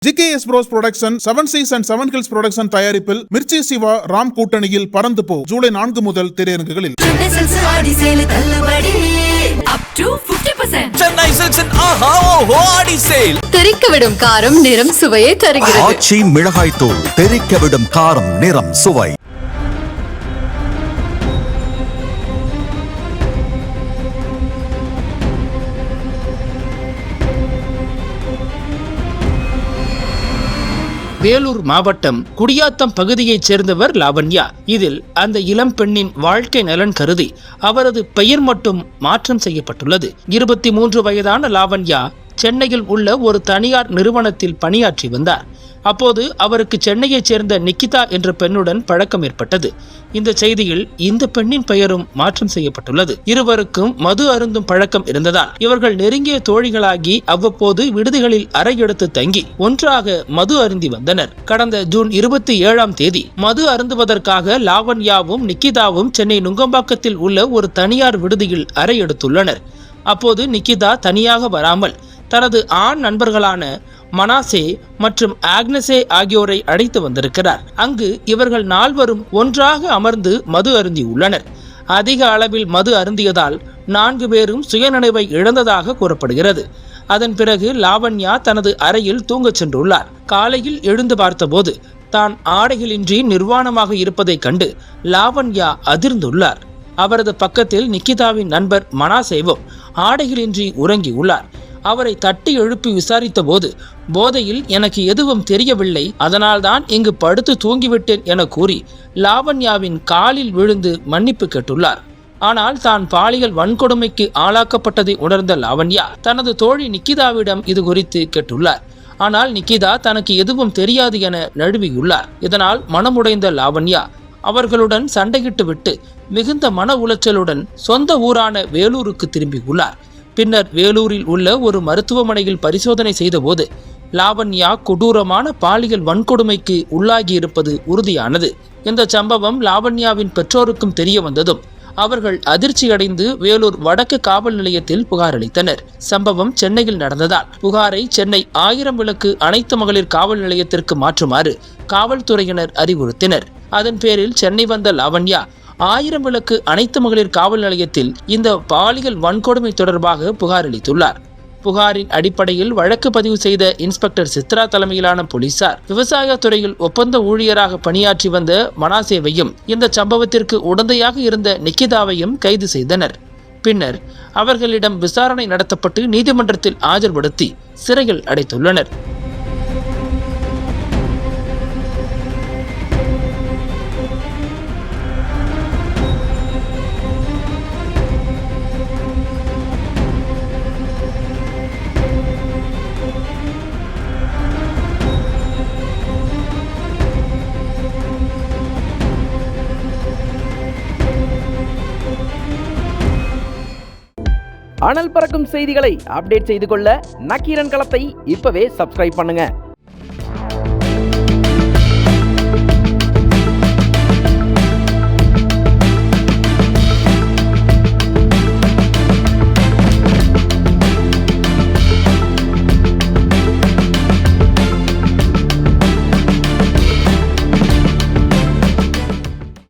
GKS Bros Production, 7 Seas and 7 Hills Production தயாரிப்பில் மிர்ச்சி சிவா ராம் கூட்டணியில் பறந்து போ ஜூலை 4 முதல் திரையரங்குகளில். சென்னை சில்க்ஸின் ஆஹா ஓஹோ ஆடி சேல். தெறிக்கவிடும் காரம் நிறம் சுவையை தருகிறது. ஆச்சி மிளகாய் தூள் தெறிக்கவிடும் காரம் நிறம் சுவை. வேலூர் மாவட்டம் குடியாத்தம் பகுதியைச் சேர்ந்தவர் லாவண்யா. இதில் அந்த இளம் பெண்ணின் வாழ்க்கை நலன் கருதி அவரது பெயர் மட்டும் மாற்றம் செய்யப்பட்டுள்ளது. 23 வயதான லாவண்யா சென்னையில் உள்ள ஒரு தனியார் நிறுவனத்தில் பணியாற்றி வந்தார். அப்போது அவருக்கு சென்னையைச் சேர்ந்த நிக்கிதா என்ற பெண்ணுடன் பழக்கம் ஏற்பட்டது. இந்த செய்தியில் இந்த பெண்ணின் பெயரும் மாற்றம் செய்யப்பட்டுள்ளது. இருவருக்கும் மது அருந்தும் பழக்கம் இருந்ததால் இவர்கள் நெருங்கிய தோழிகளாகி அவ்வப்போது விடுதிகளில் அறை எடுத்து தங்கி ஒன்றாக மது அருந்தி வந்தனர். கடந்த ஜூன் 27ஆம் தேதி மது அருந்துவதற்காக லாவண்யாவும் நிக்கிதாவும் சென்னை நுங்கம்பாக்கத்தில் உள்ள ஒரு தனியார் விடுதியில் அறை எடுத்துள்ளனர். அப்போது நிக்கிதா தனியாக வராமல் தனது ஆண் நண்பர்களான மனாசே மற்றும் ஆக்னஸே ஆகியோரை அழைத்து வந்திருக்கிறார். அங்கு இவர்கள் நால்வரும் ஒன்றாக அமர்ந்து மது அருந்தி உள்ளனர். அதிக அளவில் மது அருந்தியதால் 4 பேரும் சுயநினைவை இழந்ததாக கூறப்படுகிறது. அதன் பிறகு லாவண்யா தனது அறையில் தூங்கச் சென்றுள்ளார். காலையில் எழுந்து பார்த்தபோது தான் ஆடைகளின்றி நிர்வாணமாக இருப்பதைக் கண்டு லாவண்யா அதிர்ந்துள்ளார். அவரது பக்கத்தில் நிக்கிதாவின் நண்பர் மனாசேவும் ஆடைகளின்றி உறங்கியுள்ளார். அவரை தட்டி எழுப்பி விசாரித்த போது போதையில் எனக்கு எதுவும் தெரியவில்லை, அதனால்தான் இங்கு படுத்து தூங்கிவிட்டேன் என கூறி லாவண்யாவின் காலில் விழுந்து மன்னிப்பு கேட்டுள்ளார். ஆனால் தான் பாலியல் வன்கொடுமைக்கு ஆளாக்கப்பட்டதை உணர்ந்த லாவண்யா தனது தோழி நிக்கிதாவிடம் இது குறித்து கேட்டுள்ளார். ஆனால் நிக்கிதா தனக்கு எதுவும் தெரியாது என நழுவியுள்ளார். இதனால் மனமுடைந்த லாவண்யா அவர்களுடன் சண்டையிட்டு விட்டு மிகுந்த மன உளைச்சலுடன் சொந்த ஊரான வேலூருக்கு திரும்பியுள்ளார். பின்னர் வேலூரில் உள்ள ஒரு மருத்துவமனையில் பரிசோதனை செய்தபோது லாவண்யா கொடூரமான பாலியல் வன்கொடுமைக்கு உள்ளாகி இருப்பது உறுதியானது. இந்த சம்பவம் லாவண்யாவின் பெற்றோருக்கும் தெரிய வந்ததும் அவர்கள் அதிர்ச்சியடைந்து வேலூர் வடக்கு காவல் நிலையத்தில் புகார் அளித்தனர். சம்பவம் சென்னையில் நடந்ததால் புகாரை சென்னை 1000 விளக்கு அனைத்து மகளிர் காவல் நிலையத்திற்கு மாற்றுமாறு காவல்துறையினர் அறிவுறுத்தினர். அதன் பேரில் சென்னை வந்த லாவண்யா 1000 விளக்கு அனைத்து மகளிர் காவல் நிலையத்தில் இந்த பாலியல் வன்கொடுமை தொடர்பாக புகார் அளித்துள்ளார். புகாரின் அடிப்படையில் வழக்கு பதிவு செய்த இன்ஸ்பெக்டர் சித்ரா தலைமையிலான போலீசார் விவசாயத்துறையில் ஒப்பந்த ஊழியராக பணியாற்றி வந்த மனாசேவையும் இந்த சம்பவத்திற்கு உடந்தையாக இருந்த நிக்கிதாவையும் கைது செய்தனர். பின்னர் அவர்களிடம் விசாரணை நடத்தப்பட்டு நீதிமன்றத்தில் ஆஜர்படுத்தி சிறையில் அடைத்துள்ளனர். அனல் பறக்கும் செய்திகளை அப்டேட் செய்து கொள்ள நக்கீரன் களத்தை இப்பவே சப்ஸ்கிரைப் பண்ணுங்க.